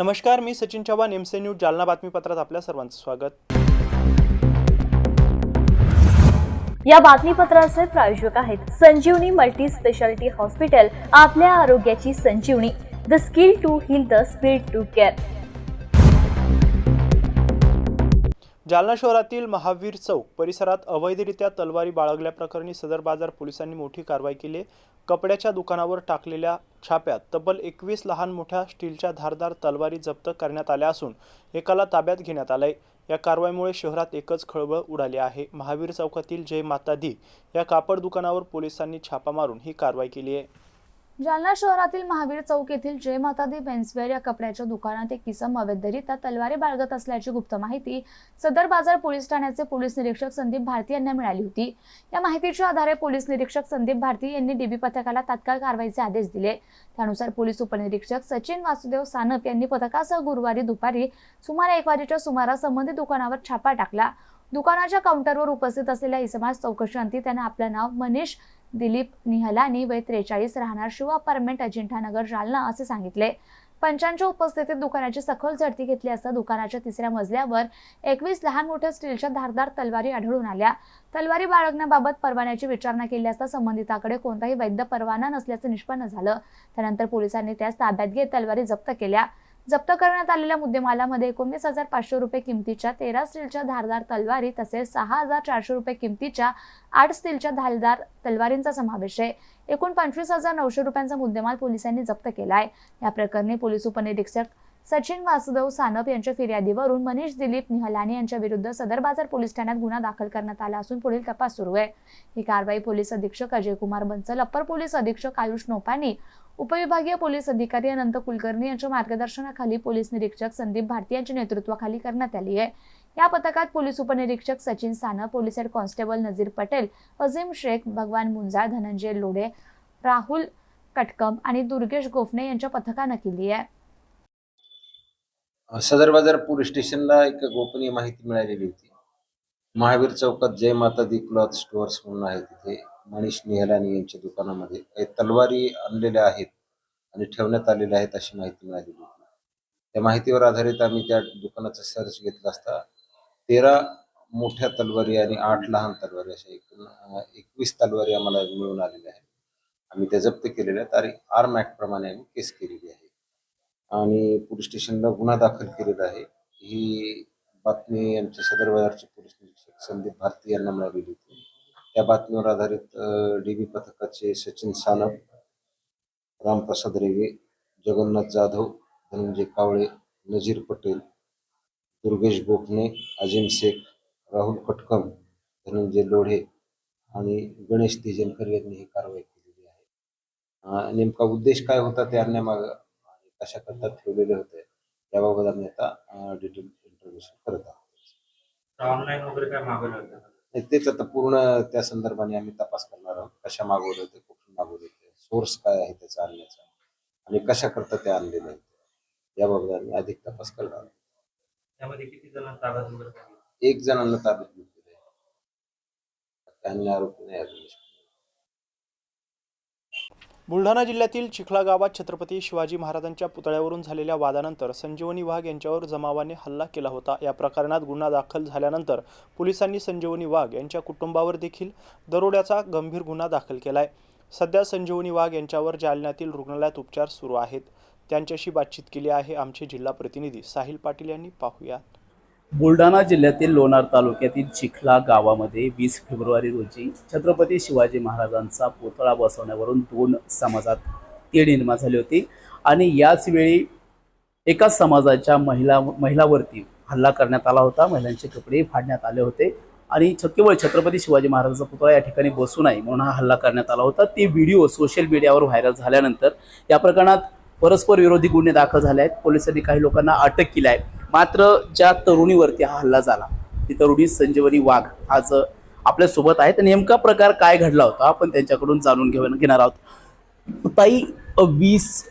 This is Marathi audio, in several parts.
नमस्कार, मी सचिन चव्हाण, एमसी न्यूज जालना बातमीपत्रात आपल्या सर्वांचं स्वागत। या बातमीपत्राचे प्रायोजक आहेत संजीवनी मल्टी स्पेशालिटी हॉस्पिटल, आपल्या आरोग्याची संजीवनी, the skill to heal, the speed to care. Jalna शहरातील महावीर चौक परिसरात अवैधरित्या तलवारी बाळगल्याप्रकरणी सदर बाजार पोलिसांनी मोठी कारवाई केली। कपड्याच्या दुकानावर टाकलेल्या छाप्यात तब्बल 21 लहान मोठ्या स्टीलच्या धारदार तलवारी जप्त करण्यात आल्या असून एकाला ताब्यात घेण्यात आले। या कारवाईमुळे शहरात एकच खळबळ उडाली आहे। महावीर चौकातील जय माता दी या कापड दुकानावर पोलिसांनी छापा मारून ही कारवाई केली आहे। जालना शहरातील महावीर चौक येथील जय माता दी मेन्सवेअर या कपड्याच्या दुकानात एक इसम अवैधरित्या तलवारी बाळगत असल्याची गुप्त माहिती सदर बाजार पोलीस ठाण्याचे पोलीस निरीक्षक संदीप भारती यांना मिळाली होती। या माहितीच्या आधारे पोलीस निरीक्षक संदीप भारती यांनी डीबी पथकाला तात्काळ कारवाईचे आदेश दिले। त्यानुसार पोलीस उपनिरीक्षक सचिन वासुदेव सानप यांनी पथकासह गुरुवारी दुपारी सुमारे 1 वाजेच्या सुमारास संबंधित दुकानावर छापा टाकला। दुकानाच्या काउंटरवर उपस्थित असलेल्या इसमास चौकशीअंती त्याने आपले नाव मनीष दिलीप निहलानी, वय 43, राहणार शिव अपार्टमेंट, अजिंठानगर, जालना असे सांगितले। पंचांच्या उपस्थितीत दुकानाची सखोल झडती घेतली असता दुकानाच्या 3ऱ्या मजल्यावर 21 लहान मोठ्या स्टीलच्या धारदार तलवारी आढळून आल्या। तलवारी बाळगण्याबाबत परवान्याची विचारणा केली असता संबंधिताकडे कोणताही वैध परवाना नसल्याचे निष्पन्न झालं। त्यानंतर पोलिसांनी त्यास ताब्यात घेत तलवारी जप्त केल्या। जप्त करण्यात आलेल्या मुद्देमालामध्ये 19,500 रुपये किमतीच्या 13 स्टीलच्या धारदार तलवारी तसेच 6,400 रुपये किमतीच्या 8 स्टीलच्या धारदार तलवारींचा समावेश आहे। एकूण 25,900 रुपयांचा मुद्देमाल पोलिसांनी जप्त केला आहे। या प्रकरणी पोलीस उपनिरीक्षक सचिन वासुदेव सानप यांच्या फिर्यादीवरून मनीष दिलीप निहलानी यांच्या विरुद्ध सदर बाजार पोलीस ठाण्यात गुन्हा दाखल करण्यात आला असून पुढील तपास सुरू आहे। ही कारवाई पोलीस अधीक्षक अजय कुमार बंसल, अप्पर पोलीस अधीक्षक आयुष नोपानी, उपविभागीय पोलीस अधिकारी अनंत कुलकर्णी यांच्या मार्गदर्शनाखाली पोलीस निरीक्षक संदीप भारती यांच्या नेतृत्वाखाली करण्यात आली आहे। या पथकात पोलीस उपनिरीक्षक Sachin Sanap, police head constable Nazir Patel, Azim Shaikh, Bhagwan Munjal, Dhananjay Lodhe, Rahul Katakam आणि दुर्गेश गोफणे यांच्या पथकाने केली आहे। सदर बाजार पोलीस स्टेशनला एक गोपनीय माहिती मिळालेली होती। महावीर चौकात जय माता दी क्लॉथ स्टोअर्स म्हणून आहे, तिथे मनीष निहलानी यांच्या दुकानामध्ये काही तलवारी आणलेल्या आहेत आणि ठेवण्यात आलेल्या आहेत अशी माहिती मिळालेली होती। त्या माहितीवर आधारित आम्ही त्या दुकानाचा सर्च घेतला असता 13 मोठ्या तलवारी आणि 8 लहान तलवारी अशा एकूण 21 तलवारी आम्हाला मिळून आलेल्या आहेत। आम्ही त्या जप्त केलेल्या आहेत आणि आर्म ऍक्ट प्रमाणे आम्ही केस केलेली आहे आणि पोलीस स्टेशनला गुन्हा दाखल केलेला आहे। ही बातमी आमच्या सदर बाजारचे पोलीस निरीक्षक संदीप भारती यांना मिळालेली होती। त्या बातमीवर आधारित डीबी पथकाचे सचिन सानप, रामप्रसाद रेगे, जगन्नाथ जाधव, धनंजय कावळे, नजीर पटेल, दुर्गेश गोखणे, अजीम शेख, राहुल खटकम, धनंजय लोढे आणि गणेश तिजनकर यांनी ही कारवाई केलेली आहे। नेमका उद्देश काय होता, ते आणण्यामागे कशा करता ठेवलेले होते याबाबत आम्ही आता डिटेल इन्फॉर्मेशन करत आहोत। ऑनलाईन वगैरे काय मागवलं होतं तेच आता पूर्ण त्या संदर्भाने आम्ही तपास करणार आहोत। कशा मागवले होते, कुठून मागवले होते, सोर्स काय आहे त्याचा आणण्याचा आणि कशा करता ते आणलेले आहेत याबाबत आम्ही अधिक तपास करणार आहोत। त्यामध्ये किती जणांना ताब्यात वगैरे? 1 जणांना ताब्यात घेतलेले आहे, अन्य आरोपी नाही अजून। बुलढाणा जिल्ह्यातील चिखला गावात छत्रपती शिवाजी महाराजांच्या पुतळ्यावरून झालेल्या वादानंतर संजीवनी वाघ यांच्यावर जमावाने हल्ला केला होता। या प्रकरणात गुन्हा दाखल झाल्यानंतर पोलिसांनी संजीवनी वाघ यांच्या कुटुंबावर देखील दरोड्याचा गंभीर गुन्हा दाखल केलाय। सध्या संजीवनी वाघ यांच्यावर जालन्यातील रुग्णालयात उपचार सुरू आहेत। त्यांच्याशी बातचीत केली आहे आमचे जिल्हा प्रतिनिधी साहिल पाटील यांनी। पाहूयात। बुलढाणा जिल्ह्यातील लोणार तालुक्यातील चिखला गावामध्ये 20 फेब्रुवारी रोजी छत्रपती शिवाजी महाराजांचा पुतळा बसवण्यावरून 2 समाजात तेढ निर्माण झाली होती आणि याच वेळी एका समाजाच्या महिलावरती हल्ला करण्यात आला होता। महिलांचे कपडे फाडण्यात आले होते आणि केवळ छत्रपती शिवाजी महाराजांचा पुतळा या ठिकाणी बसू नये म्हणून हा हल्ला करण्यात आला होता। ते व्हिडिओ सोशल मीडियावर व्हायरल झाल्यानंतर या प्रकरणात परस्पर विरोधी गुन्हे दाखल झाले आहेत। पोलिसांनी काही लोकांना अटक केली आहे। मात्र ज्या तरुणीवरती हा हल्ला झाला ती तरुणी संजीवनी वाघ आज आपल्या सोबत आहे। तर नेमका प्रकार काय घडला होता आपण त्यांच्याकडून जाणून घेणार आहोत। ताई, 20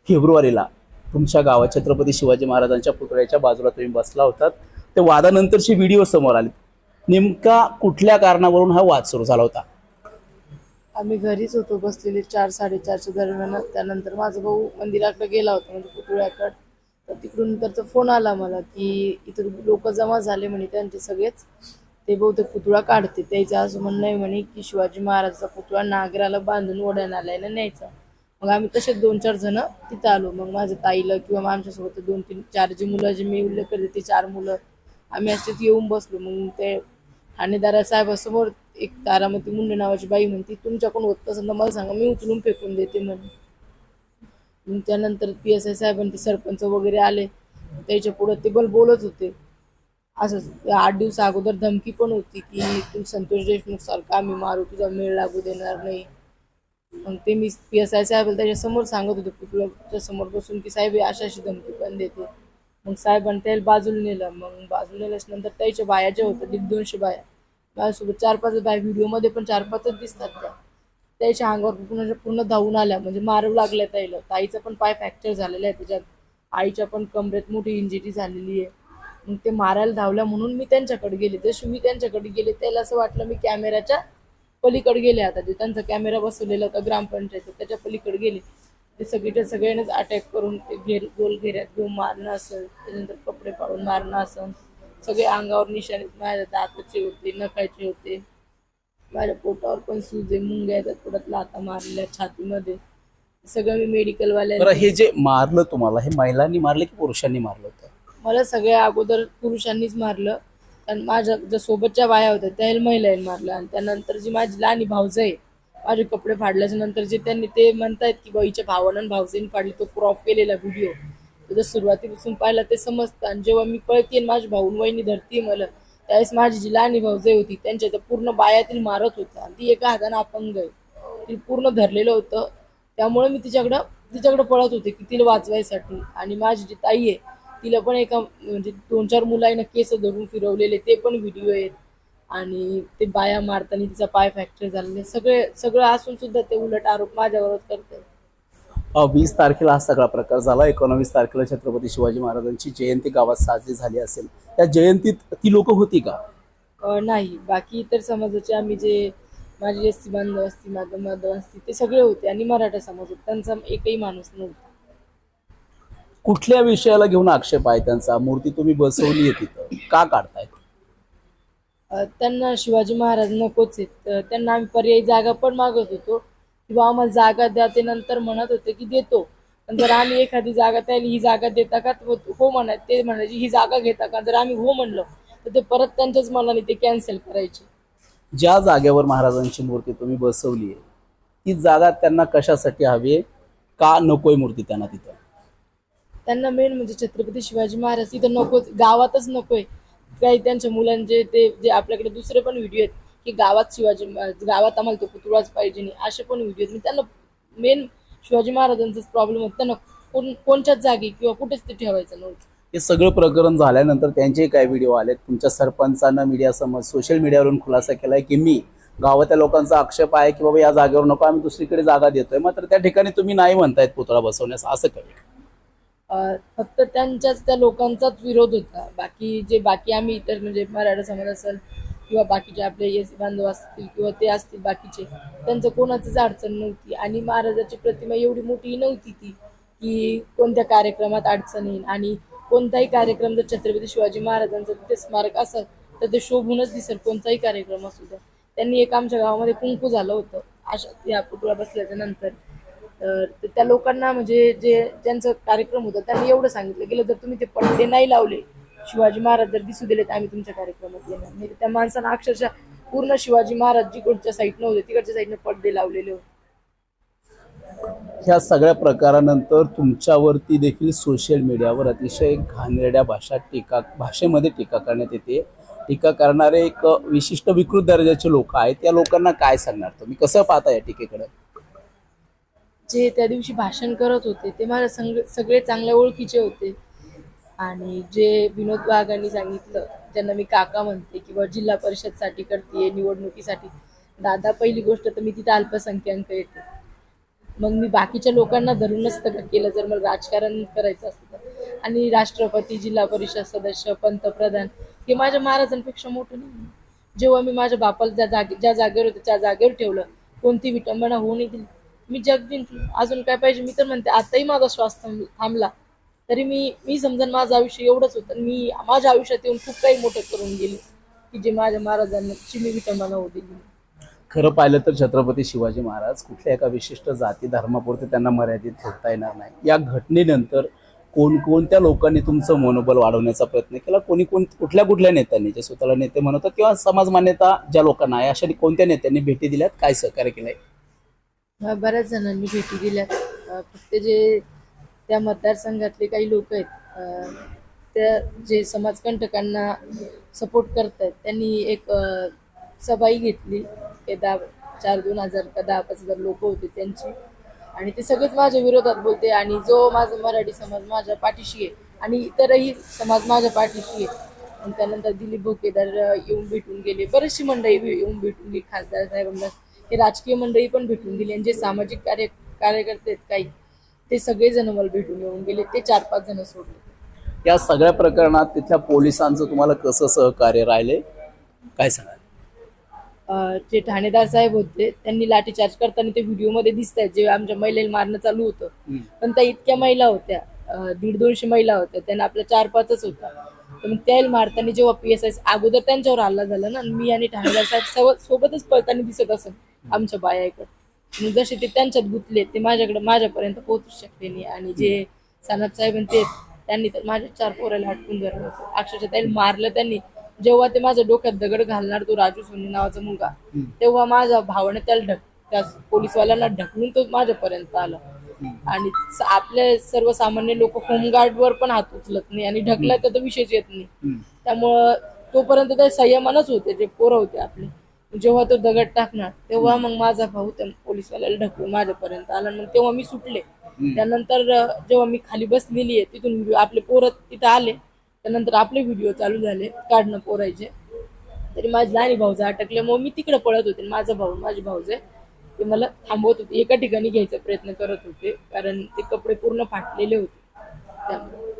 फेब्रुवारीला तुमच्या गावात छत्रपती शिवाजी महाराजांच्या पुतळ्याच्या बाजूला तुम्ही बसला होतात, ते वादानंतरचे व्हिडिओ समोर आले। नेमका कुठल्या कारणावरून हा वाद सुरू झाला होता? आम्ही घरीच होतो बसलेले 4-4:30च्या दरम्यान। त्यानंतर माझा भाऊ मंदिराकडे गेला होता, म्हणजे पुतळ्याकडे, तर तिकडून त्याचा फोन आला मला की इथं लोक जमा झाले म्हणे त्यांचे सगळेच, ते बहुतेक पुतळा काढते. त्याचं असं म्हणणं आहे म्हणे की शिवाजी महाराजचा पुतळा नागराला बांधून ओढ्या नाल्याला न्यायचा. मग आम्ही तसेच 2-4 जण तिथं आलो. मग माझ्या ताईला किंवा मग आमच्यासोबत 2-3-4 जी मुलं जे मी उल्लेख करते ते 4 मुलं आम्ही असेच येऊन बसलो. मग ते ठाणेदार साहेबासमोर एक तारामती मुंडे नावाची बाई म्हणती, तुमच्याकडून होत असेल तर मला सांगा, मी उचलून फेकून देते म्हणे. मग त्यानंतर PSI साहेबांचे सरपंच वगैरे आले. त्याच्या पुढे ते बोलत होते. असंच 8 दिवस अगोदर धमकी पण होती की तू संतोष देशमुख सारखा आम्ही मारू, तुझा मेळ लागू देणार नाही. मग ते मी PSI साहेब त्याच्या समोर सांगत होते, पुतळ्याच्या समोर बसून की साहेब अशी अशी धमकी पण देते. मग साहेबांनी त्याला बाजूला नेलं. मग बाजूला नेल्याच्या नंतर त्याच्या बाया ज्या होत्या 150 बाया, माझ्यासोबत 4-5 बाया व्हिडिओमध्ये पण 4-5 दिसतात त्याच्या अंगावर पूर्ण धावून आल्या, म्हणजे मारू लागल्या त्याला. ताईचा पण पाय फ्रॅक्चर झालेला आहे त्याच्यात, आईच्या पण कमरेत मोठी इंजुरी झालेली आहे. मग ते मारायला धावल्या म्हणून मी त्यांच्याकडे गेले. जशी मी त्यांच्याकडे गेले त्याला असं वाटलं मी कॅमेऱ्याच्या पलीकडे गेले. आता जे त्यांचा कॅमेरा बसवलेला होता ग्रामपंचायत त्याच्या पलीकडे गेले. ते सगळ्यांनाच अटॅक करून ते गोल घेऱ्यात घेऊन मारणं असेल, त्यानंतर कपडे पाडून मारणं असेल, सगळे अंगावर निशाणे, माझ्या दाताचे होते, नखाचे होते, माझ्या पोटावर पण सुजे, मुंग्या येतात, पोटात लाथा मारलेल्या, छातीमध्ये. सगळं मी बरं, मेडिकलवाल्या, हे जे मारलं तुम्हाला, हे महिलांनी मारलं की पुरुषांनी मारलं होतं? मला सगळ्या अगोदर पुरुषांनीच मारलं. आणि माझ्या ज्या सोबतच्या बाया होत्या त्याला महिलांनी मारलं. आणि त्यानंतर जी माझी लहानी भावजं आहे, माझे कपडे फाडल्याच्या नंतर जे त्यांनी ते म्हणतायत की बाईच्या भावानं भावजेने फाडली, तो क्रॉप केलेला व्हिडिओ तर सुरुवातीपासून पाहिला ते समजतं. आणि जेव्हा मी पळते माझी भाऊन वहिनी धरती मला, त्यावेळेस माझी जी लहानी भावजं होती त्यांच्या त्या पूर्ण बायातील मारत होता. आणि ती एका हाताने अपंग आहे, ती पूर्ण धरलेलं होतं. त्यामुळे मी तिच्याकडं पळत होते की तिला वाचवायसाठी. आणि माझी जी ताई आहे तिला पण एका म्हणजे 2-4 मुलांना केस धरून फिरवलेले ते पण व्हिडिओ आहेत. आणि ते बाया मारताना तिचा पाय फ्रॅक्चर झालेले, सगळं असून सुद्धा ते उलट आरोप माझ्यावरच करते. 20 तारखेला हा सगळा प्रकार झाला. 19 तारखेला छत्रपती शिवाजी महाराजांची जयंती गावात साजरी झाली असेल. त्या जयंतीत ती लोक होती का? नाही, बाकी इतर समाजाचे आम्ही जे माझे एसटी बांधव असतील, माधव असतील, ते सगळे होते. आणि मराठा समाज होता, त्यांचा एकही माणूस नव्हता. कुठल्या विषयाला घेऊन आक्षेप आहे त्यांचा? मूर्ती तुम्ही बसवली आहे तिथं, का काढतायत? त्यांना शिवाजी महाराज नकोच आहेत. तर त्यांना आम्ही पर्यायी जागा पण मागत होतो किंवा आम्हाला जागा द्या. ते नंतर म्हणत होते की देतो, पण जर आम्ही एखादी जागा त्याला ही जागा देता का, हो म्हणायचे. ते म्हणायचे ही जागा घेता का, जर आम्ही हो म्हणलं तर ते परत त्यांच्याच मनाने ते कॅन्सल करायचे. ज्या जागेवर महाराजांची मूर्ती तुम्ही बसवली आहे ती जागा त्यांना कशासाठी हवी आहे? का नकोय मूर्ती त्यांना तिथं? त्यांना मेन म्हणजे छत्रपती शिवाजी महाराज तिथं नकोच, गावातच नकोय. काही त्यांच्या मुलांचे ते जे आपल्याकडे दुसरे पण व्हिडिओ आहेत की गावात गावात आम्हाला तो पुतळाच पाहिजे नाही, असे पण व्हिडिओ आहेत. त्यांना मेन शिवाजी महाराजांचाच प्रॉब्लेम होता. त्यांना कोणत्याच जागी किंवा कुठेच ते ठेवायचं नव्हतं. हे सगळं प्रकरण झाल्यानंतर त्यांचे काय व्हिडिओ आले? तुमच्या सरपंचांना मीडियासमोर सोशल मीडियावरून खुलासा केलाय की मी गावातल्या लोकांचा आक्षेप आहे की बाबा या जागेवर नको, आम्ही दुसरीकडे जागा देतोय, मात्र त्या ठिकाणी तुम्ही नाही म्हणतायत पुतळा बसवण्यास, असं काही? फक्त त्यांच्याच त्या लोकांचाच विरोध होता. बाकी आम्ही इतर म्हणजे मराठा समाज असेल किंवा बाकीचे आपले एसी बांधव असतील किंवा ते असतील बाकीचे, त्यांचं कोणाचीच अडचण नव्हती. आणि महाराजाची प्रतिमा एवढी मोठी नव्हती ती की कोणत्या कार्यक्रमात अडचण येईल. आणि कोणताही कार्यक्रम जर छत्रपती शिवाजी महाराजांचं तिथे स्मारक असेल तर ते शोभूनच दिसेल, कोणताही कार्यक्रम असू द्या. त्यांनी एक आमच्या गावामध्ये कुंकू झालं होतं अशा या पुतळा बसल्याच्या नंतर. तर त्या लोकांना म्हणजे ज्यांचा कार्यक्रम होता त्यांनी एवढं सांगितलं गेलं, जर तुम्ही ते पडदे नाही लावले, शिवाजी महाराज जर दिसू दिले तर आम्ही तुमच्या कार्यक्रमात येणार नाही. त्या माणसानं अक्षरशः पूर्ण शिवाजी महाराज जिकडच्या साईडनं होते तिकडच्या साईडनं पडदे लावलेले होते. ह्या सगळ्या प्रकारानंतर तुमच्यावरती देखील सोशल मीडियावर अतिशय घाणेरड्या भाषेमध्ये टीका करण्यात येते. टीका करणारे एक विशिष्ट विकृत दर्जाचे लोक आहेत. त्या लोकांना काय सांगणार तुम्ही? कसं पाहता या टीकेकडे? जे त्या दिवशी भाषण करत होते ते मला सगळे चांगल्या ओळखीचे होते. आणि जे विनोद वाघांनी सांगितलं, ज्यांना मी काका म्हणते किंवा जिल्हा परिषदसाठी करते निवडणुकीसाठी, दादा पहिली गोष्ट तर मी तिथे अल्पसंख्याक येते. मग मी बाकीच्या लोकांना धरून नसतं का केलं जर मला राजकारण करायचं असतं तर. आणि राष्ट्रपती, जिल्हा परिषद सदस्य, पंतप्रधान हे माझ्या महाराजांपेक्षा मोठं नाही. जेव्हा मी माझ्या बापाला ज्या जागेवर होतं त्या जागेवर ठेवलं, कोणती विटंबना होऊ नाही दिली, मी जग जिंकलो. अजून काय पाहिजे? मी तर म्हणते आताही माझा श्वास थांबला तरी मी समजा माझं आयुष्य एवढंच होतं. मी माझ्या आयुष्यात येऊन खूप काही मोठं करून गेले की जे माझ्या महाराजांची मी विटंबना होऊ दिली. खरं पाहिलं तर छत्रपती शिवाजी महाराज कुठल्या एका विशिष्ट जाती धर्मापुरते त्यांना मर्यादित ठेवता येणार नाही. या घटनेनंतर कोणत्या लोकांनी तुमचं मनोबल वाढवण्याचा प्रयत्न केला, कुठल्या नेत्यांनी, जे स्वतःला नेते म्हणतात किंवा समाज मान्यता ज्या लोकांना आहे अशा कोणत्या नेत्यांनी भेटी दिल्यात, काय सहकार्य केलंय? बऱ्याच जणांनी भेटी दिल्या. फक्त जे त्या मतदारसंघातले काही लोक आहेत त्या जे समाजकंटकांना सपोर्ट करतात त्यांनी एक सभाही घेतली. ते 4-2,000 का 10-5,000 लोक होते त्यांची, आणि ते सगळेच माझ्या विरोधात बोलते. आणि जो माझा मराठी समाज माझ्या पाठीशी आहे आणि इतरही समाज माझ्या पाठीशी आहे. आणि त्यानंतर दिलीप भोकेदार येऊन भेटून गेले, बरीचशी मंडळी येऊन भेटून गेली, खासदार साहेबांना, हे राजकीय मंडळी पण भेटून गेली, आणि जे सामाजिक कार्यकर्ते आहेत काही ते सगळेजण मला भेटून येऊन गेले. ते 4-5 जण सोडले. या सगळ्या प्रकरणात तिथल्या पोलिसांचं तुम्हाला कसं सहकार्य राहिले, काय सांगाल? जे ठाणेदार साहेब होते त्यांनी लाठीचार्ज करताना ते व्हिडिओमध्ये दिसत आहेत, जे आमच्या महिलेला मारणं चालू होतं. पण त्या इतक्या महिला होत्या, 150-200 महिला होत्या, त्यांना आपल्या 4-5च होता. तर मग त्याला मारताना जेव्हा PSI अगोदर त्यांच्यावर हल्ला झाला ना, मी आणि ठाणेदार साहेब सोबतच पळताना दिसत असत आमच्या बायाकडे. मग जसे ते त्यांच्यात गुंतले ते माझ्यापर्यंत पोहोचू शकले नाही. आणि जे सानप साहेब त्यांनी तर माझ्या 4 पोराला हटकून धरलं होतं, अक्षरशः त्याला मारलं त्यांनी. जेव्हा ते माझ्या डोक्यात दगड घालणार, तो राजू सोनी नावाचा मुलगा, तेव्हा माझ्या भावाने त्या पोलीसवाल्यांना ढकलून तो माझ्यापर्यंत आला. आणि आपले सर्वसामान्य लोक होमगार्डवर पण हात उचलत नाही, आणि ढकलायचा तर विषयच येत नाही. त्यामुळं तोपर्यंत ते संयमानच होते, जे पोरं होते आपले. जेव्हा तो दगड टाकणार तेव्हा मग माझा भाऊ त्या पोलीसवाल्याला ढकलून माझ्यापर्यंत आला. मग तेव्हा मी सुटले. त्यानंतर जेव्हा मी खाली बसलेली आहे तिथून आपले पोरं तिथं आले, त्यानंतर आपले व्हिडिओ चालू झाले काढणं पोरायचे. तरी माझी लहानी भाऊजा अटकल्यामुळे मी तिकडे पळत होते. माझे भाऊजे ते मला थांबवत होते, एका ठिकाणी घ्यायचा प्रयत्न करत होते, कारण ते कपडे पूर्ण फाटलेले होते. त्यामुळे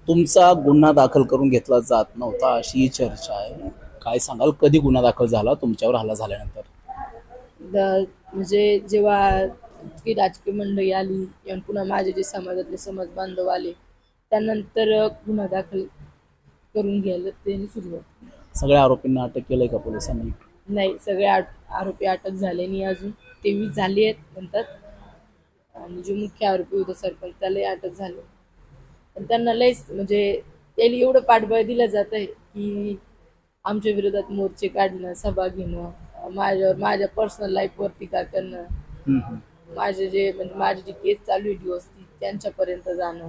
तुमचा गुन्हा दाखल करून घेतला जात नव्हता अशी चर्चा आहे, काय सांगाल? कधी गुन्हा दाखल झाला तुमच्यावर हल्ला झाल्यानंतर? म्हणजे जेव्हा ती राजकीय मंडळी आली किंवा पुन्हा माझे जे समाजातले समाज बांधव आले, त्यानंतर गुन्हा दाखल करून घ्यायला त्यांनी सुरुवात. सगळ्या आरोपींना अटक केलंय का पोलिसांनी? नाही, सगळे आरोपी अटक झाले नाही अजून. 23 झाली आहेत म्हणतात. आणि जो मुख्य आरोपी होता सरपंच त्यालाही अटक झाली. पण त्यांना लयच म्हणजे त्याला एवढं पाठबळ दिलं जात आहे की आमच्या विरोधात मोर्चे काढणं, सभा घेणं, माझ्या पर्सनल लाईफवर टीका करणं, माझी जी केस चालू आहे डिवोर्स त्यांच्यापर्यंत जाणं,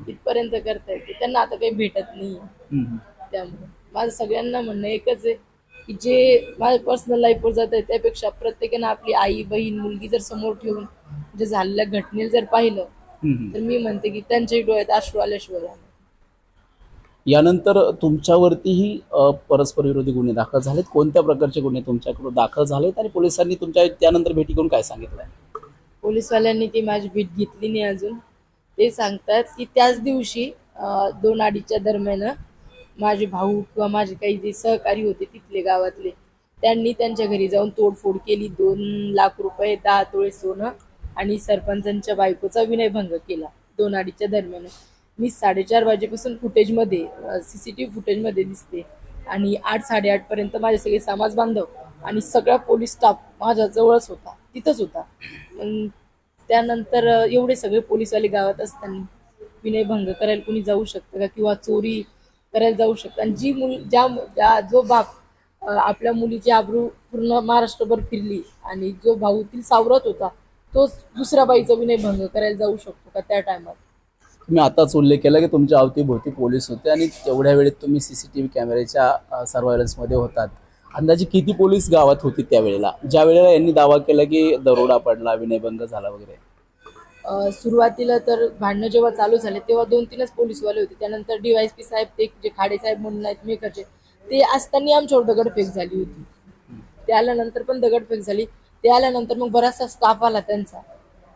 इथपर्यंत करता येते. त्यांना आता काही भेटत नाही. त्यामुळे माझं सगळ्यांना म्हणणं एकच आहे की जे माझ्या पर्सनल लाईफवर जात आहे त्यापेक्षा प्रत्येकानं आपली आई, बहीण, मुलगी जर समोर ठेवून जे झालेल्या घटनेला जर पाहिलं तर मी म्हणते की त्यांच्याही डोळ्यात अश्रू आल्याशिवाय. यानंतर तुमच्यावरतीही परस्पर विरोधी गुन्हे दाखल झालेत. कोणत्या प्रकारचे गुन्हे तुमच्याकडून दाखल झालेत आणि पोलिसांनी तुमच्या त्यानंतर भेटी करून काय सांगितलंय? पोलिसवाल्यांनी ती माझी भेट घेतली नाही अजून. ते सांगतात की त्याच दिवशी 2-2:30च्या दरम्यान माझे भाऊ किंवा माझे काही जे सहकारी होते तिथले गावातले त्यांनी त्यांच्या घरी जाऊन तोडफोड केली. 2 लाख रुपये, 10 तोळे सोनं आणि सरपंचांच्या बायकोचा विनयभंग केला 2-2:30च्या दरम्यान. मी 4:30 वाजेपासून फुटेजमध्ये CCTV फुटेजमध्ये दिसते. आणि 8-8:30 पर्यंत माझे सगळे समाज बांधव आणि सगळा पोलीस स्टाफ माझ्या जवळच होता, तिथंच होता. त्यानंतर एवढे सगळे पोलीसवाले गावात असताना विनयभंग करायला कोणी जाऊ शकतं का, किंवा चोरी करायला जाऊ शकतं? आणि जो बाप आपल्या मुलीची आबरू पूर्ण महाराष्ट्रभर फिरली आणि जो भाऊ ती सावरत होता तोच दुसऱ्या बाईचा विनयभंग करायला जाऊ शकतो का त्या टायमात? तुम्ही आताच उल्लेख केला की तुमच्या अवतीभोवती पोलीस होते आणि तेवढ्या वेळेत तुम्ही CCTV कॅमेऱ्याच्या सर्व्हायलन्समध्ये होतात. अंदाजे किती पोलीस गावात होती त्यावेळेला, ज्या वेळेला यांनी दावा केला की दरोडा पडला, विनयभंग झाला वगैरे? सुरुवातीला तर भांडणं जेव्हा चालू झाले तेव्हा 2-3च पोलीसवाले होते. त्यानंतर DYSP साहेब, ते जे खाडे साहेब म्हणून आहेत मेकरचे, ते असताना आमच्यावर दगडफेक झाली होती. ते आल्यानंतर पण दगडफेक झाली. ते आल्यानंतर मग बराचसा स्टाफ आला त्यांचा,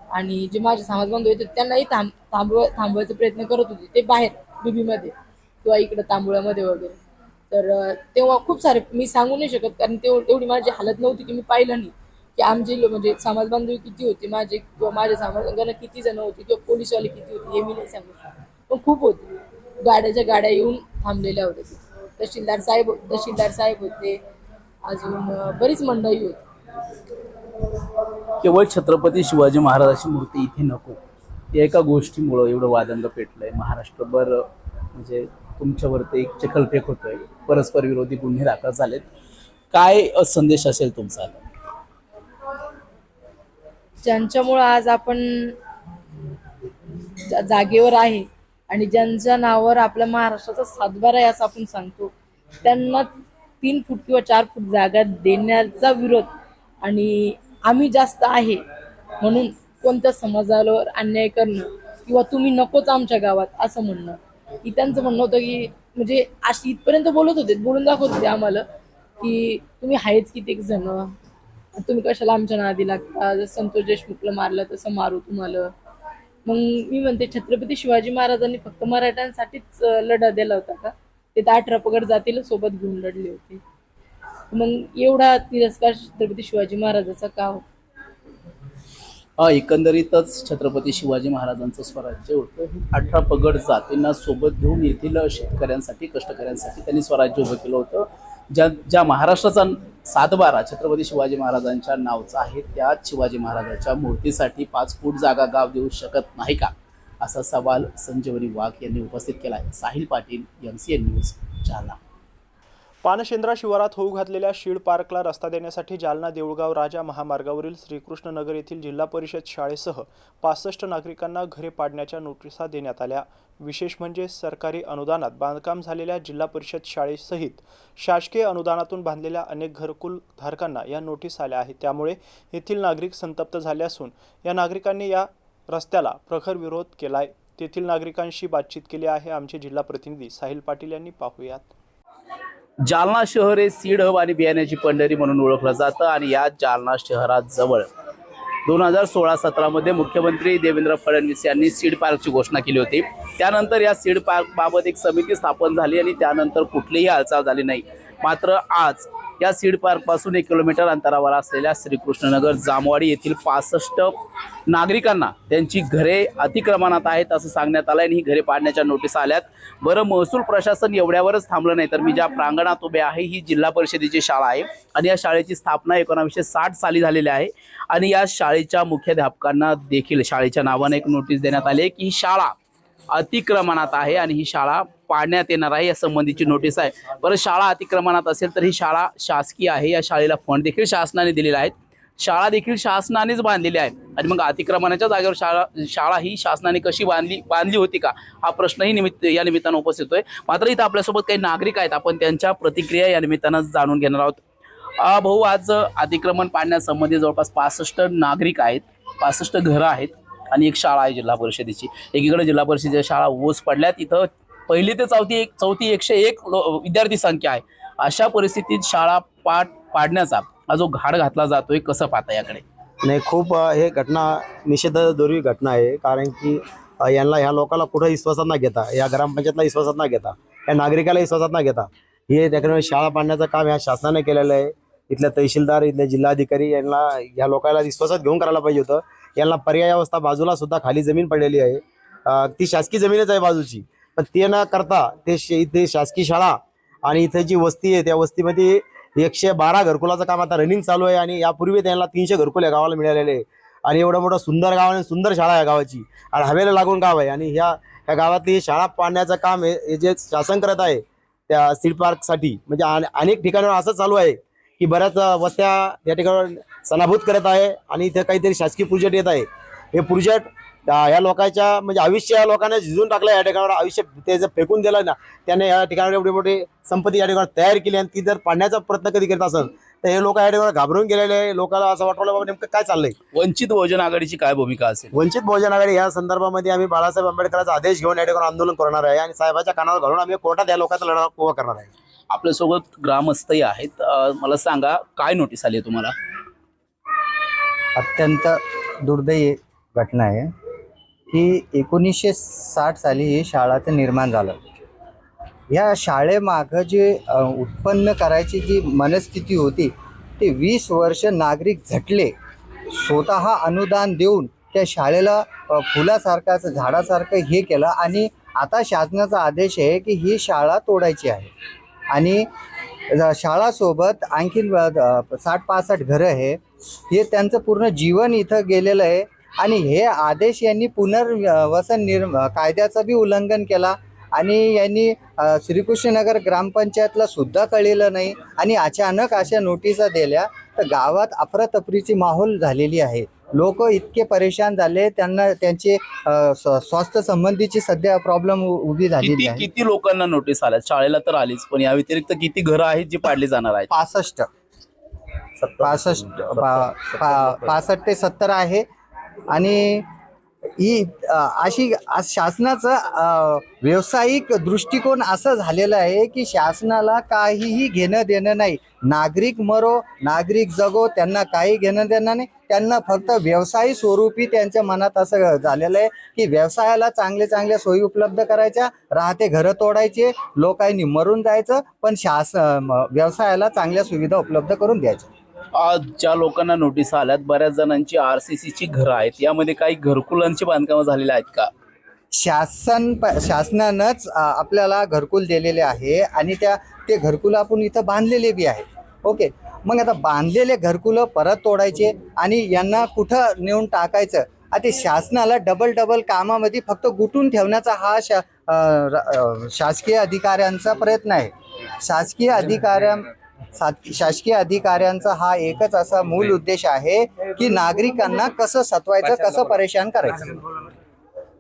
आणि जे माझे समाजबांधव होते त्यांनाही थांबवायचा प्रयत्न करत होते. ते बाहेर बीबीमध्ये किंवा इकडं तांबुळामध्ये वगैरे. तर तेव्हा खूप सारे, मी सांगू नाही शकत कारण तेवढी माझी हालत नव्हती की मी पाहिलं नाही की आमचे म्हणजे समाजबांधव किती होते माझे, किंवा माझ्या समाजांना किती जण होते, किंवा पोलीसवाले किती होते, हे मी नाही सांगू शकत. पण खूप होते. गाड्याच्या गाड्या येऊन थांबलेल्या होत्या तिथे. तहसीलदार साहेब होते, अजून बरीच मंडळी होती. केवळ छत्रपती शिवाजी महाराजांची मूर्ती इथे नको, या एका गोष्टीमुळं एवढं वादंग पेटलंय महाराष्ट्रभर. म्हणजे तुमच्यावरती एक चिखलफेक होतोय, परस्पर विरोधी गुन्हे दाखल झालेत. काय संदेश असेल तुमचा? ज्यांच्यामुळं आज आपण जागेवर आहे आणि ज्यांच्या नावावर आपल्या महाराष्ट्राचा सातबारा आहे असं आपण सांगतो, त्यांना 3 फूट किंवा 4 फूट जागा देण्याचा विरोध, आणि आम्ही जास्त आहे म्हणून कोणत्या समाजावर अन्याय करणं किंवा तुम्ही नकोच आमच्या गावात असं म्हणणं, की त्यांचं म्हणणं होतं की म्हणजे अशी इथपर्यंत बोलून दाखवत होते आम्हाला की तुम्ही आहेच किती जण, तुम्ही कशाला आमच्या नादी लागता, जसं संतोष देशमुखला मारलं तसं मारू तुम्हाला. मग मी म्हणते, छत्रपती शिवाजी महाराजांनी फक्त मराठ्यांसाठीच लढा दिला होता का? ते तर 18 पगड जातीला सोबत घेऊन लढले होते. मग एवढा तिरस्कार छत्रपती शिवाजी महाराजाचा का हो? एकंदरीतच छत्रपती शिवाजी महाराजांचं स्वराज्य होतं. 18 पगड जातींना सोबत घेऊन येथील शेतकऱ्यांसाठी, कष्टकऱ्यांसाठी त्यांनी स्वराज्य उभं केलं होतं. ज्या महाराष्ट्राचा सातबारा छत्रपती शिवाजी महाराजांच्या नावचा आहे, त्याच शिवाजी महाराजांच्या मूर्तीसाठी 5 फूट जागा गाव देऊ शकत नाही का, असा सवाल संजीवनी वाघ यांनी उपस्थित केला आहे. Sahil Patil, MCN news, Jalna. पानशेंद्रा शिवारात होऊ घातलेल्या शीड पार्कला रस्ता देण्यासाठी जालना देऊळगाव राजा महामार्गावरील श्रीकृष्ण नगर येथील जिल्हा परिषद शाळेसह 65 नागरिकांना घरे पाडण्याच्या नोटिसा देण्यात आल्या. विशेष म्हणजे सरकारी अनुदानात बांधकाम झालेल्या जिल्हा परिषद शाळेसहित शासकीय अनुदानातून बांधलेल्या अनेक घरकुल धारकांना या नोटीस आल्या आहेत. त्यामुळे येथील नागरिक संतप्त झाले असून या नागरिकांनी या रस्त्याला प्रखर विरोध केलाय. तेथील नागरिकांशी बातचीत केली आहे आमचे जिल्हा प्रतिनिधी साहिल पाटील यांनी. पाहूयात. जालना शहर हे सीड हब आणि बियाण्याची पंढरी म्हणून ओळखलं जातं आणि या जालना शहरात जवळ 2016-17 मध्ये मुख्यमंत्री देवेंद्र फडणवीस यांनी सीड पार्कची घोषणा केली होती. त्यानंतर या सीड पार्क बाबत एक समिती स्थापन झाली आणि त्यानंतर कुठलीही हालचाल झाली नाही. मात्र आज या सीड पार्क पासून 1 किलोमीटर अंतरावर असलेल्या श्रीकृष्णनगर जामवाडी येथील 65 नागरिकांना त्यांची घरे अतिक्रमणात आहेत असं सांगण्यात आलं आणि ही घरे पाडण्याच्या नोटीस आल्यात. बरं, महसूल प्रशासन एवढ्यावरच थांबलं नाही तर मी ज्या प्रांगणात उभे आहे ही जिल्हा परिषदेची शाळा आहे आणि या शाळेची स्थापना 1960 साली झालेली आहे आणि या शाळेच्या मुख्याध्यापकांना देखील शाळेच्या नावाने एक नोटीस देण्यात आली की ही शाळा अतिक्रमणात आहे आणि ही शाळा पाडण्यात येणार आहे, या संबंधीची नोटीस आहे. बरं, शाळा अतिक्रमणात असेल तर ही शाळा शासकीय आहे, या शाळेला फंड देखील शासनाने दिलेला आहे, शाळा देखील शासनानेच बांधलेली आहे आणि मग अतिक्रमणाच्या जागेवर शाळा ही शासनाने कशी बांधली होती का, हा प्रश्नही या निमित्तानं उपस्थित होतोय. मात्र इथं आपल्यासोबत काही नागरिक आहेत, आपण त्यांच्या प्रतिक्रिया या निमित्तानं जाणून घेणार आहोत. भाऊ, आज अतिक्रमण पाडण्यासंबंधी जवळपास 65 नागरिक आहेत, 65 घरं आहेत आणि एक शाळा आहे जिल्हा परिषदेची. एकीकडे जिल्हा परिषदेच्या शाळा ओस पडल्यात, इथं 1ली ते 4थी 101 विद्यार्थी संख्या आहे. अशा परिस्थितीत शाळा पाडण्याचा हा जो घाट घातला जातोय, कसं पाहता याकडे? नाही, खूप हे घटना निषेधार्ह घटना आहे. कारण की ह्या लोकांना कुठं विश्वासात न घेता, या ग्रामपंचायतला विश्वासात न घेता, या नागरिकाला विश्वासात न घेता हे त्याकडे शाळा पाडण्याचं काम ह्या शासनाने केलेलं आहे. इथल्या तहसीलदार, इथले जिल्हाधिकारी यांना या लोकांना विश्वासात घेऊन करायला पाहिजे होतं. यांना पर्याय अवस्था बाजूला सुद्धा खाली जमीन पडलेली आहे, ती शासकीय जमीनच आहे बाजूची, पण ते न करता इथे शासकीय शाळा आणि इथे जी वस्ती आहे त्या वस्तीमध्ये 112 घरकुलाचं काम आता रनिंग चालू आहे आणि यापूर्वी त्यांना 300 घरकुल या गावाला मिळालेले आहे. आणि एवढं मोठं सुंदर गाव आणि सुंदर शाळा आहे गावाची आणि हवेला लागून गाव आहे आणि ह्या गावातली शाळा पाडण्याचं काम हे जे शासन करत आहे त्या सीड पार्कसाठी, म्हणजे अनेक ठिकाणावर असं चालू आहे की बऱ्याच वस्त्या या ठिकाणावर सनाभूत करत आहे आणि इथे काहीतरी शासकीय प्रोजेक्ट येत आहे. हे प्रोजेक्ट ह्या लोकांच्या म्हणजे आयुष्य या लोकांना झिजून टाकलं. या ठिकाणावर आयुष्य ते जर फेकून दिलं ना, त्याने या ठिकाणावर एवढी मोठी संपत्ती या ठिकाणी तयार केली आणि ती जर पाडण्याचा प्रयत्न कधी करत असेल तर हे लोक या ठिकाणी घाबरून गेलेले आहे. लोकांना असं वाटलं बाबा नेमकं काय चाललंय. वंचित बहुजन आघाडीची काय भूमिका असेल? वंचित बहुजन आघाडी या संदर्भामध्ये आम्ही बाळासाहेब आंबेडकरांचा आदेश घेऊन या ठिकाणी आंदोलन करणार आहे आणि साहेबाच्या कानावर घालून आम्ही कोर्टात या लोकांचा लढा उभा करणार आहे. आपल्यासोबत ग्रामस्थही आहेत, मला सांगा काय नोटीस आली आहे तुम्हाला? अत्यंत दुर्दैवी घटना आहे की 1960 साली ही शाळाचं निर्माण झालं. या शाळेमागं जे उत्पन्न करायची जी मनस्थिती होती ते 20 वर्ष नागरिक झटले, स्वतः अनुदान देऊन त्या शाळेला फुलासारखं झाडासारखं हे केलं आणि आता शासनाचा आदेश आहे की ही शाळा तोडायची आहे आणि शाळासोबत आणखीन 60-65 घरं आहे. हे त्यांचं पूर्ण जीवन इथं गेलेलं आहे आणि हे आदेश यांनी पुनर्वसन कायद्याचं बी उल्लंघन केला आणि यांनी श्रीकृष्णनगर ग्रामपंचायतला सुद्धा कळलेलं नाही आणि अचानक अशा नोटिसा दिल्या तर गावात अफरातफरीची माहोल झालेली आहे. लोक इतके परेशान झाले, त्यांना त्यांचे स्वास्थ्य संबंधीची सध्या प्रॉब्लेम उभी झालेली आहे. किती लोकांना नोटीस आल्या? शाळेला तर आलीच, पण या व्यतिरिक्त किती घरं आहेत जी पाडली जाणार आहेत? 65 ते 70 आहे आणि ही अशी शासनाचं व्यावसायिक दृष्टिकोन असं झालेलं आहे की शासनाला काहीही घेणं देणं नाही. नागरिक मरो, नागरिक जगो, त्यांना काही घेणं देणं नाही. त्यांना फक्त व्यवसाय स्वरूपी त्यांच्या मनात असं झालेलं आहे की व्यवसायाला चांगल्या सोयी उपलब्ध करायच्या, राहते घरं तोडायचे, लोकांनी मरून जायचं, पण व्यवसायाला चांगल्या सुविधा उपलब्ध करून द्यायच्या. आज ज्या लोकांना नोटीस आल्यात, बऱ्याच जणांची RCCची घरं आहेत, यामध्ये काही घरकुलांची बांधकामं झालेली आहेत का? शासनानंच आपल्याला घरकुल दिलेले आहे आणि ते घरकुल आपण इथं बांधलेले बी आहे. ओके, मग आता बांधलेले घरकुलं परत तोडायचे आणि यांना कुठं नेऊन टाकायचं? आता शासनाला डबल कामामध्ये फक्त गुंतून ठेवण्याचा हा शासकीय अधिकाऱ्यांचा प्रयत्न आहे. शासकीय अधिकाऱ्यांचा हा एकच असा मूल उद्देश आहे की नागरिकांना कसं सतवायचं, कसं परेशान करायचं.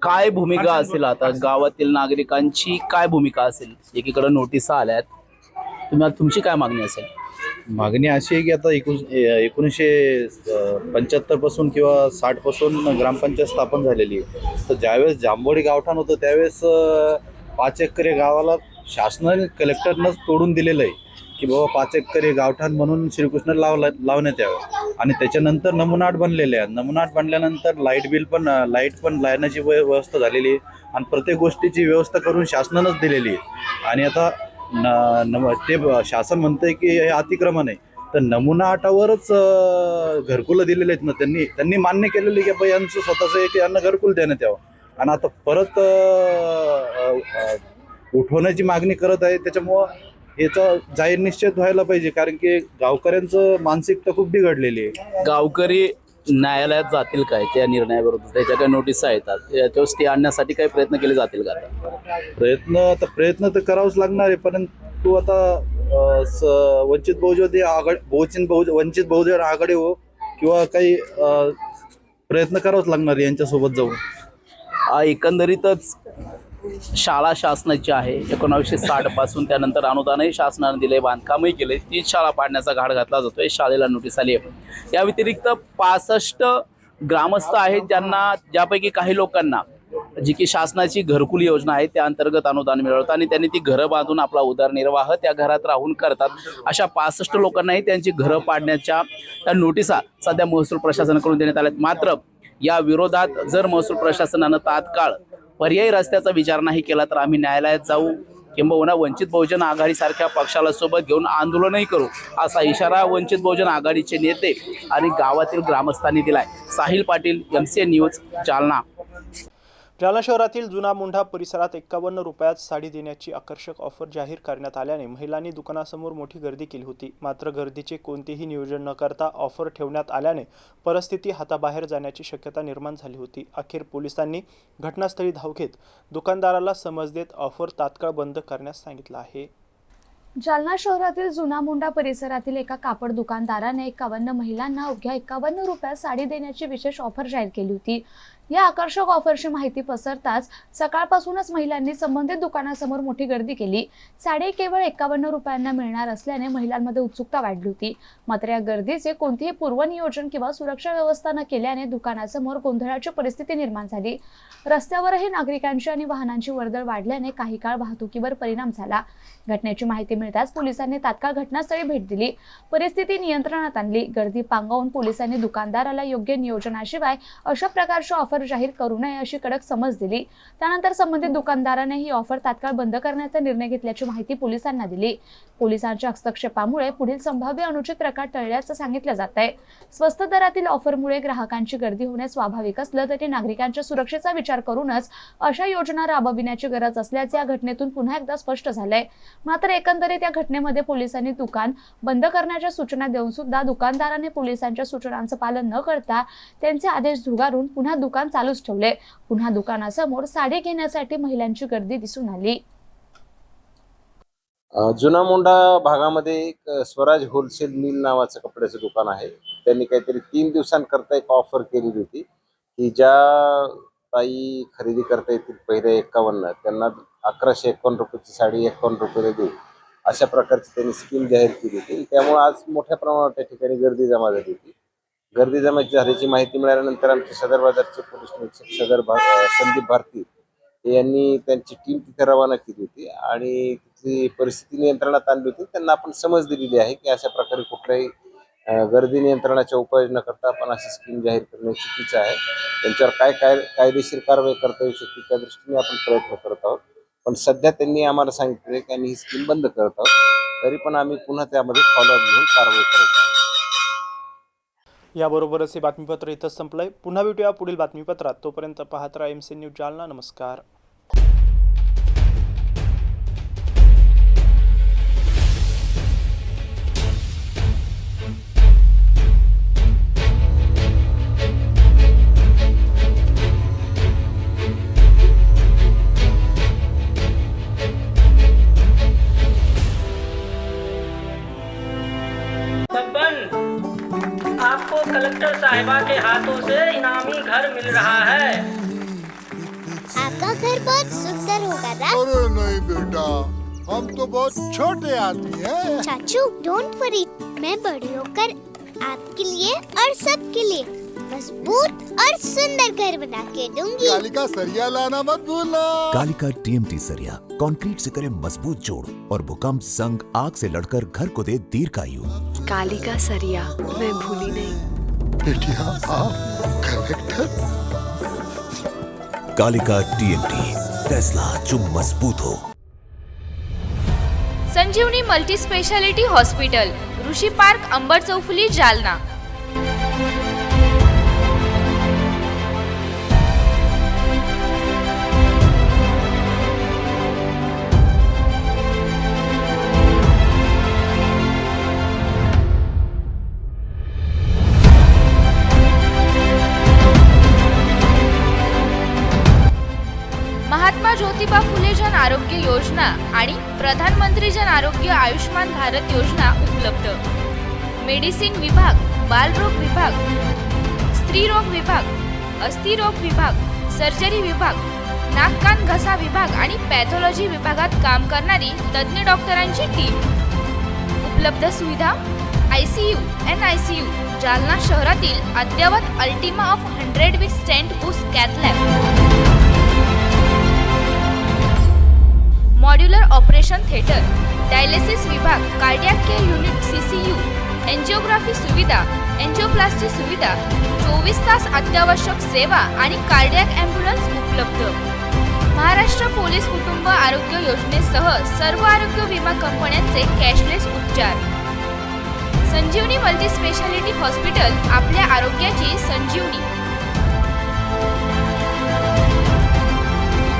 काय भूमिका असेल आता गावातील नागरिकांची? काय भूमिका असेल? एकीकडे नोटीस आल्यात, तुमची काय मागणी असेल? मागणी अशी आहे की आता 1975 पासून किंवा 60 पासून ग्रामपंचायत स्थापन झालेली आहे. तर ज्यावेळेस जांभोळी गावठाण होतं त्यावेळेस 5 एकर गावाला शासनाने कलेक्टरनंच तोडून दिलेलं आहे की बाबा 5 एकर गावठाण म्हणून श्रीकृष्ण लावण्यात यावं. आणि त्याच्यानंतर नमुनाट बनलेले आहे. नमुनाट बनल्यानंतर लाईट पण लाईनाची व्यवस्था झालेली आहे आणि प्रत्येक गोष्टीची व्यवस्था करून शासनानंच दिलेली आहे. आणि आता ते शासन म्हणतंय की हे अतिक्रमण आहे, तर नमुना आटावरच घरकुलं दिलेले आहेत ना. त्यांनी मान्य केलेलं की बाबा यांचं स्वतःचं एक यांना घरकुल देण्यात यावं. आणि आता परत उठवण्याची मागणी करत आहे. त्याच्यामुळं याचा जाहीर निश्चित व्हायला पाहिजे, कारण की गावकऱ्यांचं मानसिकता खूप बिघडलेली आहे. गावकरी न्यायालयात जातील काय त्या निर्णयाविरुद्ध? त्याच्या काही नोटिसा येतात, त्याच्यावर स्टे आणण्यासाठी काही प्रयत्न केले जातील का? प्रयत्न तर करावंच लागणार आहे, परंतु आता वंचित बहुजन आघाडी हो किंवा काही प्रयत्न करावंच लागणार यांच्यासोबत जाऊन. एकंदरीतच शाळा शासनाची आहे. 1960 पासून, त्यानंतर अनुदानही शासनाने दिले, बांधकामही केले, तीच शाळा पाडण्याचा घाट घातला जातोय. शाळेला नोटीस आली आहे. या व्यतिरिक्त 65 ग्रामस्थ आहेत ज्यापैकी काही लोकांना जी की शासनाची घरकुल योजना आहे त्या अंतर्गत अनुदान मिळवतात आणि त्यांनी ती घरं बांधून आपला उदरनिर्वाह त्या घरात राहून करतात. अशा 65 लोकांनाही त्यांची घरं पाडण्याच्या त्या नोटिसा सध्या महसूल प्रशासनाकडून देण्यात आल्यात. मात्र या विरोधात जर महसूल प्रशासनानं तात्काळ पर्यायी रस्त्याचा विचार नाही केला तर आम्ही न्यायालयात जाऊ, किंबहुना वंचित बहुजन आघाडीसारख्या पक्षाला सोबत घेऊन आंदोलनही करू, असा इशारा वंचित बहुजन आघाडीचे नेते आणि गावातील ग्रामस्थांनी दिलाय. Sahil Patil, MCN news, Jalna. जालना शहरातील जुना मोंढा परिसरात 51 रुपयात साडी देण्याची आकर्षक ऑफर जाहीर करण्यात आल्याने महिलांनी दुकानासमोर मोठी गर्दी केली होती. मात्र गर्दीचे कोणतेही नियोजन न करता ऑफर ठेवण्यात आल्याने परिस्थिती हाताबाहेर जाण्याची शक्यता निर्माण झाली होती. अखेर पोलिसांनी घटनास्थळी धाव घेत दुकानदाराला समज देत ऑफर तात्काळ बंद करण्यास सांगितलं आहे. जालना शहरातील जुना मोंढा परिसरातील एका कापड दुकानदाराने 51 महिलांना अवघ्या 51 रुपयात साडी देण्याची विशेष ऑफर जाहीर केली होती. या आकर्षक ऑफरची माहिती पसरताच सकाळपासूनच महिलांनी संबंधित दुकानासमोर मोठी गर्दी केली. साडी केवळ 51 रुपयांना मिळणार असल्याने महिलांमध्ये उत्सुकता वाढली होती. मात्र या गर्दीचे कोणतेही पूर्वनियोजन किंवा सुरक्षा व्यवस्था न केल्याने दुकानासमोर गोंधळाची परिस्थिती निर्माण झाली. रस्त्यावरही नागरिकांची आणि वाहनांची वर्दळ वाढल्याने काही काळ वाहतुकीवर परिणाम झाला. घटनेची माहिती मिळताच पोलिसांनी तात्काळ घटनास्थळी भेट दिली, परिस्थिती नियंत्रणात आणली. गर्दी पांगवून पोलिसांनी दुकानदाराला योग्य नियोजनाशिवाय अशा प्रकारची ऑफर जाहीर करू नये अशी कडक समज दिली. त्यानंतर संबंधित दुकानदाराने ही ऑफर तात्काळ बंद करण्याचा निर्णय घेतल्याची माहिती पोलिसांना दिली. पोलिसांच्या हस्तक्षेपामुळे पुढील संभाव्य अनुचित प्रकार टळल्याचं सांगितलं जात आहे. स्वस्त दरातील ऑफरमुळे ग्राहकांची गर्दी होणे स्वाभाविक असलं तरी नागरिकांच्या सुरक्षेचा विचार करूनच अशा योजना राबविण्याची गरज असल्याचे या घटनेतून पुन्हा एकदा स्पष्ट झालंय. मात्र एकंदरीत या घटनेमध्ये पोलिसांनी दुकान बंद करण्याच्या सूचना देऊन सुद्धा दुकानदाराने पोलिसांच्या सूचनांचं पालन न करता त्यांचे आदेश झुगारून पुन्हा दुकान चालूच ठेवले. पुन्हा दुकानासमोर साडी घेण्यासाठी महिलांची गर्दी दिसून आली. जुना मोंढा भागामध्ये एक स्वराज होलसेल मिल नावाचं कपड्याचं दुकान आहे. त्यांनी काहीतरी 3 दिवसांकरता एक ऑफर केलेली होती की ज्या ताई खरेदी करता येतील पहिले 51 त्यांना 1151 रुपयाची साडी 51 रुपये देऊ, अशा प्रकारची त्यांनी स्कीम जाहीर केली होती. त्यामुळे आज मोठ्या प्रमाणावर त्या ठिकाणी गर्दी जमा झाली होती. गर्दी जमा झाल्याची माहिती मिळाल्यानंतर आमचे सदर बाजारचे पोलीस निरीक्षक संदीप भारती यांनी त्यांची टीम तिथे रवाना केली होती आणि तिथली परिस्थिती नियंत्रणात आणली होती. त्यांना आपण समज दिलेली आहे की अशा प्रकारे कुठल्याही गर्दी नियंत्रणाच्या उपाय न करता आपण अशी स्कीम जाहीर करणे चुकीचं आहे. त्यांच्यावर काय कायदेशीर कारवाई करता येऊ शकते त्या दृष्टीने आपण प्रयत्न करत आहोत. पण सध्या त्यांनी आम्हाला सांगितले की आम्ही ही स्कीम बंद करत आहोत. तरी पण आम्ही पुन्हा त्यामध्ये फॉलोअप घेऊन कारवाई करत आहोत. याबरोबरच हे बातमीपत्र इथंच संपलंय. पुन्हा भेटूया पुढील बातमीपत्रात. तोपर्यंत पाहत राहा MC न्यूज जालना. नमस्कार. आपको कलेक्टर साहिबा के हाथों से इनामी घर मिल रहा है। आपका घर बहुत सुंदर होगा ना? अरे नहीं बेटा, हम तो बहुत छोटे आदमी हैं। चाचू डोंट वरी, मैं बड़ी होकर आपके लिए और सबके लिए मजबूत और सुंदर घर बना के दूंगी। कालिका सरिया लाना मत भूलना। कालिका TMT सरिया कंक्रीट से करे मजबूत जोड़ और भूकंप, जंग, आग से लड़कर घर को दे दीर्घायु। कालिका सरिया मैं भूली नहीं। बेटिया आप कलेक्टर। कालिका TMT, फैसला जो मजबूत हो। संजीवनी मल्टी स्पेशालिटी हॉस्पिटल, ऋषी पार्क, अंबर चौफुली, जालना. महात्मा ज्योतिबा फुले जन आरोग्य योजना आणि प्रधानमंत्री जन आरोग्य आयुष्मान भारत योजना उपलब्ध. मेडिसिन विभाग, बालरोग विभाग, स्त्रीरोग विभाग, अस्थिरोग विभाग, सर्जरी विभाग, नाक कान घसा विभाग आणि पॅथॉलॉजी विभागात काम करणारी तज्ञ डॉक्टरांची टीम. उपलब्ध सुविधा ICU, NICU. जालना शहरातील अद्ययावत Ultima of 100 with stent boost cath lab. Modular operation theatre, dialysis विभाग, cardiac care unit CCU, angiography सुविधा, एंजिओप्लास्टी सुविधा, 24 तास अत्यावश्यक सेवा आणि कार्डियक ॲम्ब्युलन्स उपलब्ध. महाराष्ट्र पोलीस कुटुंब आरोग्य योजनेसह सर्व आरोग्य विमा कंपन्यांचे कॅशलेस उपचार. संजीवनी मल्टी स्पेशालिटी हॉस्पिटल, आपल्या आरोग्याची संजीवनी.